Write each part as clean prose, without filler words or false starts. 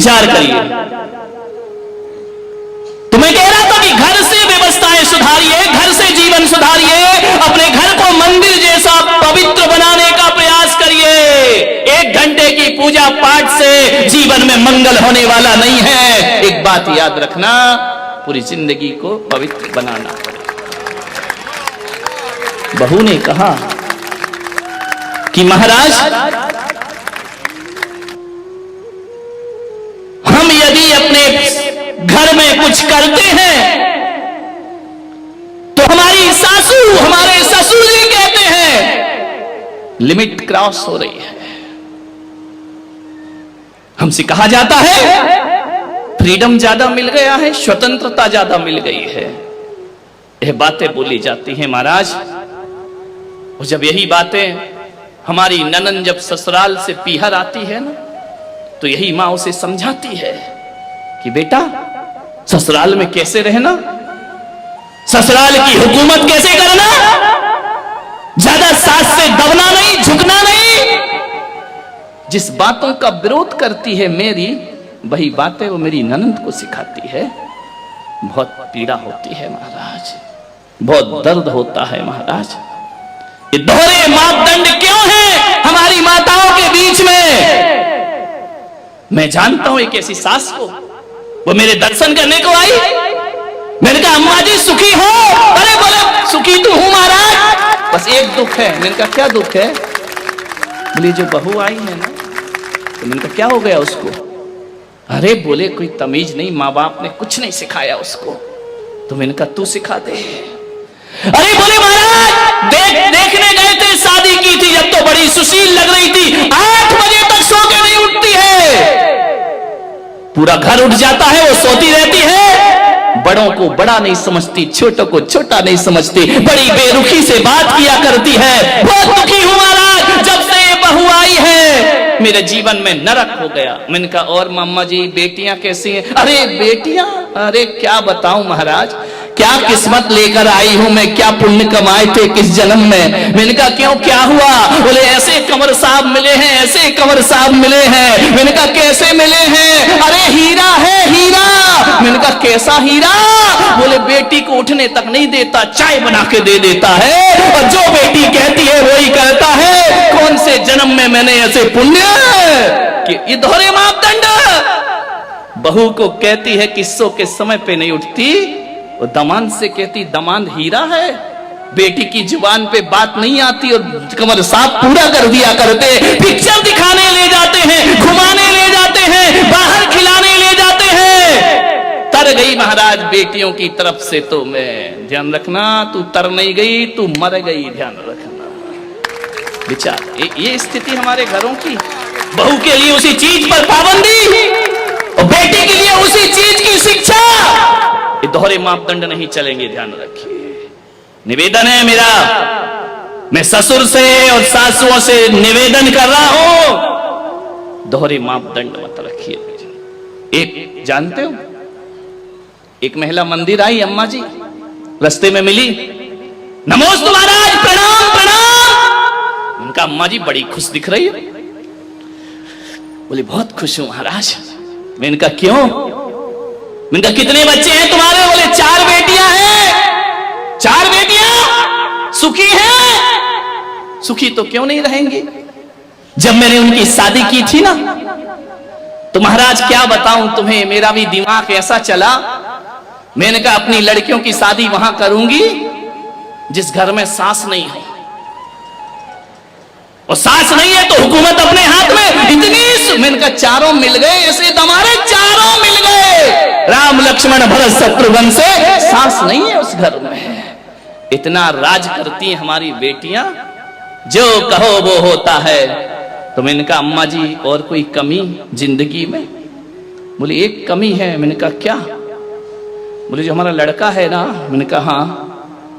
विचार करिए। तो मैं कह रहा था कि घर से व्यवस्थाएं सुधारिए, घर से जीवन सुधारिए, अपने घर को मंदिर जैसा पवित्र बनाने का प्रयास करिए। 1 घंटे की पूजा पाठ से जीवन में मंगल होने वाला नहीं है। एक बात याद रखना, पूरी जिंदगी को पवित्र बनाना पड़ेगा। बहू ने कहा कि महाराज, हम यदि अपने घर में कुछ करते हैं तो हमारी सासू, हमारे ससुर जी कहते हैं लिमिट क्रॉस हो रही है। हमसे कहा जाता है फ्रीडम ज्यादा मिल गया है, स्वतंत्रता ज्यादा मिल गई है। यह बातें बोली जाती हैं महाराज। और जब यही बातें हमारी ननन जब ससुराल से पीहर आती है ना, तो यही माँ उसे समझाती है कि बेटा ससुराल में कैसे रहना, ससुराल की हुकूमत कैसे करना, ज्यादा सास से दबना नहीं, झुकना नहीं। जिस बातों का विरोध करती है मेरी, वही बातें वो मेरी ननंद को सिखाती है। बहुत पीड़ा होती है महाराज, बहुत दर्द होता है महाराज। ये दोहरे मापदंड क्यों है हमारी माताओं के बीच में? मैं जानता हूं एक ऐसी सास को, वो मेरे दर्शन करने को आई। मैंने कहा अम्मा जी सुखी हो? अरे बोले सुखी तो हूं महाराज, बस एक दुख है। मैंने कहा क्या दुख है? बोली जो बहू आई है ना, तो मैंने कहा क्या हो गया उसको? अरे बोले कोई तमीज नहीं, माँ बाप ने कुछ नहीं सिखाया उसको। तो मैंने कहा तू सिखा दे। अरे बोले महाराज देखने गए थे, शादी की थी जब, तो बड़ी सुशील लग रही थी, 8 बजे तक सो के नहीं उठती है। पूरा घर उठ जाता है, वो सोती रहती है। बड़ों को बड़ा नहीं समझती, छोटों को छोटा नहीं समझती, बड़ी बेरुखी से बात किया करती है। बहुत दुखी हूं महाराज, जब से ये बहू आई है मेरे जीवन में नरक हो गया। मैंने कहा और मामा जी बेटियां कैसी हैं? अरे बेटियां, अरे क्या बताऊं महाराज, क्या किस्मत लेकर आई हूं मैं, क्या पुण्य कमाए थे किस जन्म में। मैंने कहा क्यों क्या हुआ? बोले ऐसे कंवर साहब मिले हैं, ऐसे कंवर साहब मिले हैं। मैंने कहा कैसे मिले हैं? अरे हीरा है हीरा। मैंने कहा कैसा हीरा? बोले बेटी को उठने तक नहीं देता, चाय बना के दे देता है, और जो बेटी कहती है वही करता है। कौन से जन्म में मैंने ऐसे पुण्य कि ये दोहरे मापदंड। बहू को कहती है किस्सों के समय पे नहीं उठती, और दमाद से कहती दमाद हीरा है। बेटी की जुबान पे बात नहीं आती और कंवर साहब पूरा कर दिया करते। पिक्चर दिखाने ले जाते हैं, घुमाने ले जाते हैं, बाहर खिलाने ले जाते हैं। तर गई महाराज बेटियों की तरफ से। तो मैं ध्यान रखना, तू तर नहीं गई, तू मर गई, ध्यान रखना। विचार ये स्थिति हमारे घरों की। बहू के लिए उसी चीज पर पाबंदी और बेटी के लिए उसी चीज की शिक्षा। ये दोहरे मापदंड नहीं चलेंगे, ध्यान रखिए। निवेदन है मेरा, मैं ससुर से और सासुओं से निवेदन कर रहा हूं, दोहरे मापदंड मत रखिए। एक जानते हो, एक महिला मंदिर आई, अम्मा जी रास्ते में मिली, नमोस्तु महाराज, प्रणाम प्रणाम। उनका अम्मा जी बड़ी खुश दिख रही है। बोले बहुत खुश हूं महाराज। मैंने कहा क्यों? मैंने कहा कितने बच्चे हैं तुम्हारे? बोले 4 बेटियां हैं। 4 बेटियां सुखी हैं? सुखी तो क्यों नहीं रहेंगी? जब मैंने उनकी शादी की थी ना, तो महाराज क्या बताऊं तुम्हें, मेरा भी दिमाग ऐसा चला। मैंने कहा अपनी लड़कियों की शादी वहां करूंगी जिस घर में सास नहीं है, और सास नहीं है तो हुकूमत अपने हाथ में। इतनी मैंने कहा 4 मिल गए, ऐसे हमारे 4 मिल गए, राम लक्ष्मण भरत शत्रुघ्न से। सास नहीं है उस घर में। इतना राज करती हैं हमारी बेटियां, जो कहो वो होता है। तो मैंने कहा अम्मा जी और कोई कमी जिंदगी में? बोले एक कमी है। मैंने कहा क्या? बोले जो हमारा लड़का है ना। मैंने कहा हाँ।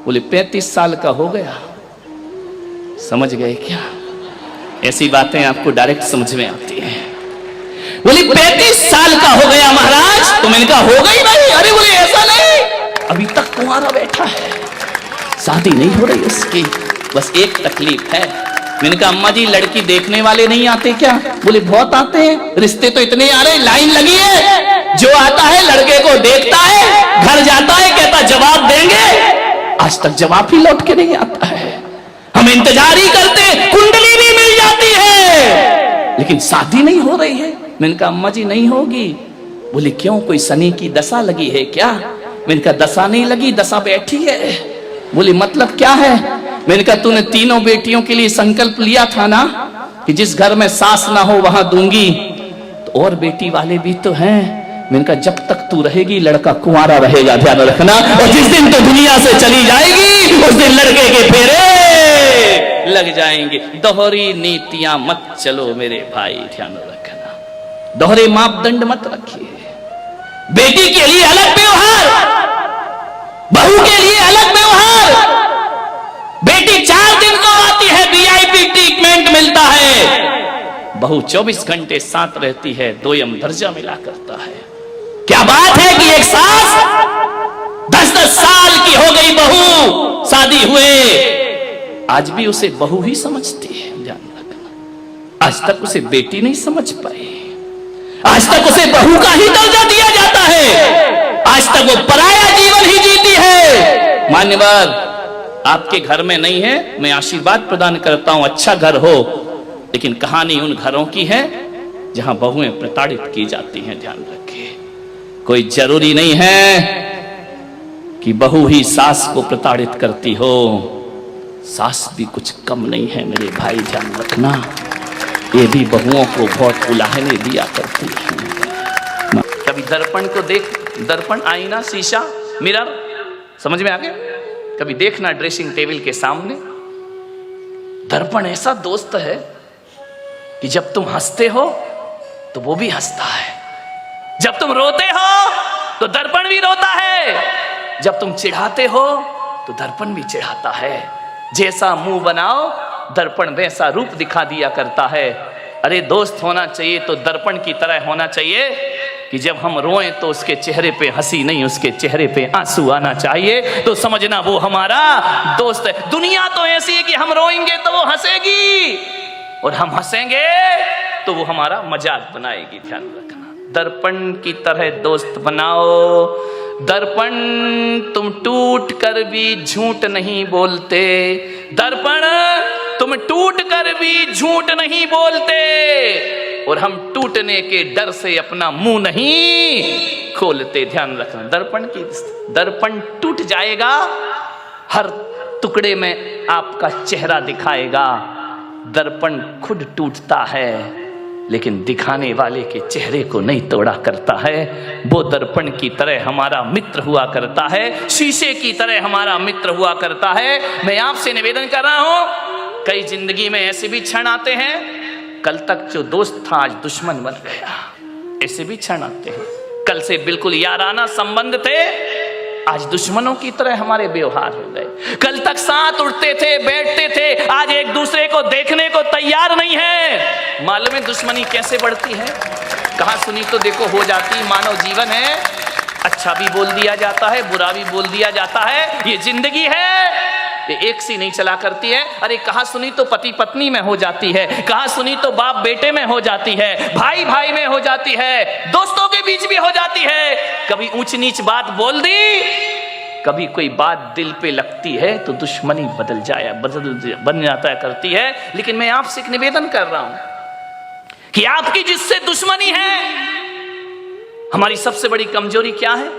बोले 35 साल का हो गया। समझ गए क्या? ऐसी बातें आपको डायरेक्ट समझ में आती हैं। बोले 35 साल का हो गया महाराज। तो मैंने कहा हो गई भाई। अरे बोले ऐसा नहीं, अभी तक कुंवारा बैठा है, शादी नहीं हो रही उसकी। बस एक तकलीफ है, मैंने कहा अम्मा जी लड़की देखने वाले नहीं आते क्या? बोले बहुत आते हैं, रिश्ते तो इतने आ रहे, लाइन लगी है। जो आता है लड़के को देखता है, घर जाता है, कहता जवाब देंगे, आज तक जवाब ही लौट के नहीं आता है। हम इंतजार ही करते, कुंडली भी मिल जाती है लेकिन शादी नहीं हो रही है। मैंने कहा अम्मा जी नहीं होगी। बोले क्यों, कोई शनि की दशा लगी है क्या? मैंने कहा दशा नहीं लगी, दशा बैठी है। बोले मतलब क्या है? मैंने कहा तूने तीनों बेटियों के लिए संकल्प लिया था ना कि जिस घर में सास ना हो वहां दूंगी, तो और बेटी वाले भी तो हैं। मैंने कहा जब तक तू रहेगी लड़का कुंवारा रहेगा, ध्यान रखना, और जिस दिन तो दुनिया से चली जाएगी उस दिन लड़के के फेरे लग जाएंगे। दोहरी नीतियां मत चलो मेरे भाई, ध्यान रखना, दोहरे मापदंड मत रखिए। बेटी के लिए अलग व्यवहार, बहू के लिए अलग व्यवहार। बेटी 4 दिन को आती है, वीआईपी ट्रीटमेंट मिलता है, बहू 24 घंटे साथ रहती है, दोयम दर्जा मिला करता है। क्या बात है कि एक सास 10-10 साल की हो गई बहू, शादी हुए आज भी उसे बहू ही समझती है, ध्यान रखना। आज तक उसे बेटी नहीं समझ पाई, आज तक उसे बहू का ही दर्जा दिया जाता है, आज तक वो पराया जीवन ही जीती है। मान्यवर आपके घर में नहीं है, मैं आशीर्वाद प्रदान करता हूं, अच्छा घर हो, लेकिन कहानी उन घरों की है जहां बहुएं प्रताड़ित की जाती हैं, ध्यान रखिए। कोई जरूरी नहीं है कि बहू ही सास को प्रताड़ित करती हो, सास भी कुछ कम नहीं है मेरे भाई, ध्यान रखना, ये भी बहुओं को बहुत उलाहने दिया करती है। कभी दर्पण को देख, दर्पण, आईना, शीशा, मिरर, समझ में आ गया? कभी देखना ड्रेसिंग टेबल के सामने, दर्पण ऐसा दोस्त है कि जब तुम हंसते हो तो वो भी हंसता है, जब तुम रोते हो तो दर्पण भी रोता है, जब तुम चिढ़ाते हो तो दर्पण भी चिढ़ाता है। जैसा मुंह बनाओ दर्पण वैसा रूप दिखा दिया करता है। अरे दोस्त होना चाहिए तो दर्पण की तरह होना चाहिए कि जब हम रोएं तो उसके चेहरे पे हंसी नहीं, उसके चेहरे पे आंसू आना चाहिए, तो समझना वो हमारा दोस्त है। दुनिया तो ऐसी है कि हम रोएंगे तो वो हंसेगी और हम हंसेंगे तो वो हमारा मजाक बनाएगी, ध्यान रखना। दर्पण की तरह दोस्त बनाओ। दर्पण तुम टूट कर भी झूठ नहीं बोलते, दर्पण तुम टूट कर भी झूठ नहीं बोलते, और हम टूटने के डर से अपना मुंह नहीं खोलते, ध्यान रखना। दर्पण टूट जाएगा, हर टुकड़े में आपका चेहरा दिखाएगा। दर्पण खुद टूटता है लेकिन दिखाने वाले के चेहरे को नहीं तोड़ा करता है। वो दर्पण की तरह हमारा मित्र हुआ करता है, शीशे की तरह हमारा मित्र हुआ करता है। मैं आपसे निवेदन कर रहा हूं, कई जिंदगी में ऐसे भी क्षण आते हैं, कल तक जो दोस्त था आज दुश्मन बन गया, ऐसे भी क्षण आते हैं। कल से बिल्कुल याराना संबंध थे, आज दुश्मनों की तरह हमारे व्यवहार हो गए। कल तक साथ उठते थे, बैठते थे, आज एक दूसरे को देखने को तैयार नहीं है। मालूम है दुश्मनी कैसे बढ़ती है? कहां सुनी तो देखो हो जाती। मानव जीवन है, अच्छा भी बोल दिया जाता है, बुरा भी बोल दिया जाता है, ये जिंदगी है, ये एक सी नहीं चला करती है। अरे कहां सुनी तो पति पत्नी में हो जाती है, कहां सुनी तो बाप बेटे में हो जाती है, भाई भाई में हो जाती है, दोस्तों के बीच भी हो जाती है। कभी ऊंच नीच बात बोल दी, कभी कोई बात दिल पे लगती है तो दुश्मनी बन जाता करती है। लेकिन मैं आपसे एक निवेदन कर रहा हूं कि आपकी जिससे दुश्मनी है, हमारी सबसे बड़ी कमजोरी क्या है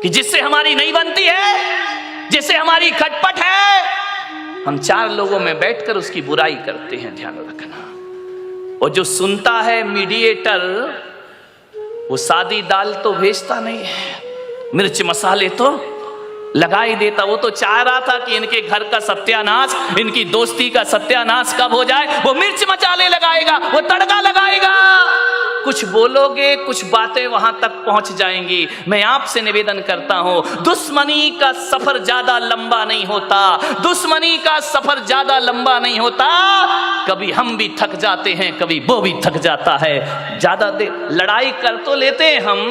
कि जिससे हमारी नहीं बनती है, जिससे हमारी खटपट है, हम 4 लोगों में बैठकर उसकी बुराई करते हैं, ध्यान रखना। और जो सुनता है मीडिएटर, वो सादी दाल तो भेजता नहीं है, मिर्च मसाले तो लगा ही देता। वो तो चाह रहा था कि इनके घर का सत्यानाश, इनकी दोस्ती का सत्यानाश कब हो जाए, वो मिर्च मसाले लगाएगा, वो तड़का लगाएगा। कुछ बोलोगे, कुछ बातें वहां तक पहुंच जाएंगी। मैं आपसे निवेदन करता हूं, दुश्मनी का सफर ज्यादा लंबा नहीं होता, दुश्मनी का सफर ज्यादा लंबा नहीं होता। कभी हम भी थक जाते हैं, कभी वो भी थक जाता है। ज्यादा देर लड़ाई कर तो लेते हैं हम,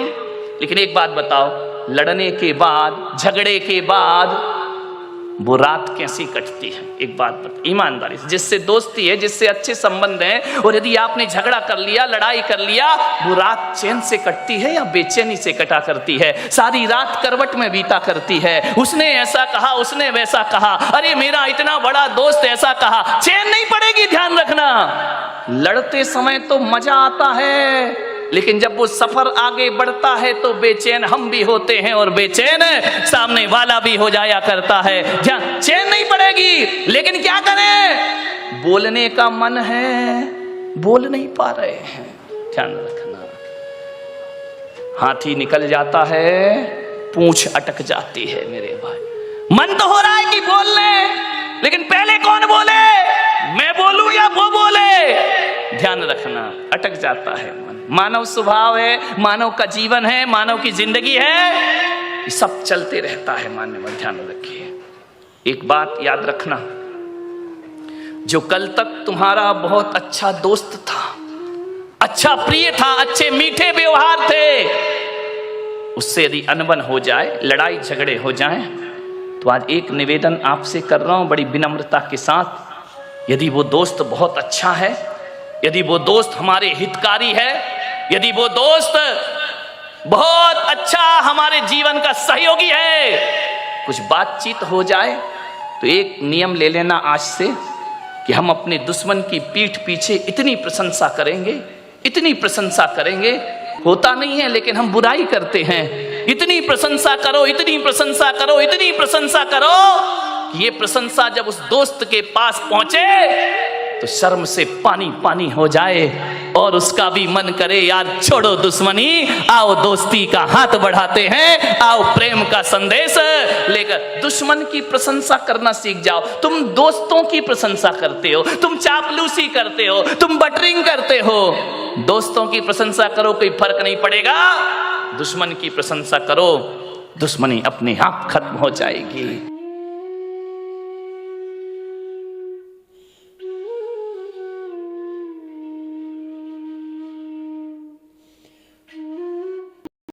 लेकिन एक बात बताओ, लड़ने के बाद, झगड़े के बाद वो रात कैसी कटती है। एक बात बता, ईमानदारी से, जिससे दोस्ती है, जिससे अच्छे संबंध हैं, और यदि आपने झगड़ा कर लिया, लड़ाई कर लिया, वो रात चैन से कटती है या बेचैनी से कटा करती है? सारी रात करवट में बीता करती है। उसने ऐसा कहा, उसने वैसा कहा, अरे मेरा इतना बड़ा दोस्त ऐसा कहा, चैन नहीं पड़ेगी। ध्यान रखना, लड़ते समय तो मजा आता है, लेकिन जब वो सफर आगे बढ़ता है तो बेचैन हम भी होते हैं और बेचैन सामने वाला भी हो जाया करता है। ध्यान, चैन नहीं पड़ेगी, लेकिन क्या करें? बोलने का मन है, बोल नहीं पा रहे हैं। ध्यान रखना, हाथी निकल जाता है, पूंछ अटक जाती है मेरे भाई। मन तो हो रहा है कि बोल ले, लेकिन पहले कौन बोले, मैं बोलूं या वो बोले? ध्यान रखना, अटक जाता है मन। मानव स्वभाव है, मानव का जीवन है, मानव की जिंदगी है, सब चलते रहता है। मानने में ध्यान रखिए, एक बात याद रखना, जो कल तक तुम्हारा बहुत अच्छा दोस्त था, अच्छा प्रिय था, अच्छे मीठे व्यवहार थे, उससे यदि अनबन हो जाए, लड़ाई झगड़े हो जाएं, तो आज एक निवेदन आपसे कर रहा हूं बड़ी विनम्रता के साथ। यदि वो दोस्त बहुत अच्छा है, यदि वो दोस्त हमारे हितकारी है, यदि वो दोस्त बहुत अच्छा हमारे जीवन का सहयोगी है, कुछ बातचीत हो जाए तो एक नियम ले लेना आज से कि हम अपने दुश्मन की पीठ पीछे इतनी प्रशंसा करेंगे, इतनी प्रशंसा करेंगे, होता नहीं है लेकिन हम बुराई करते हैं। इतनी प्रशंसा करो, इतनी प्रशंसा करो, इतनी प्रशंसा करो, ये प्रशंसा जब उस दोस्त के पास पहुंचे तो शर्म से पानी पानी हो जाए और उसका भी मन करे यार छोड़ो दुश्मनी, आओ दोस्ती का हाथ बढ़ाते हैं, आओ प्रेम का संदेश लेकर। दुश्मन की प्रशंसा करना सीख जाओ। तुम दोस्तों की प्रशंसा करते हो, तुम चापलूसी करते हो, तुम बटरिंग करते हो। दोस्तों की प्रशंसा करो, कोई फर्क नहीं पड़ेगा। दुश्मन की प्रशंसा करो, दुश्मनी अपने आप खत्म हो जाएगी।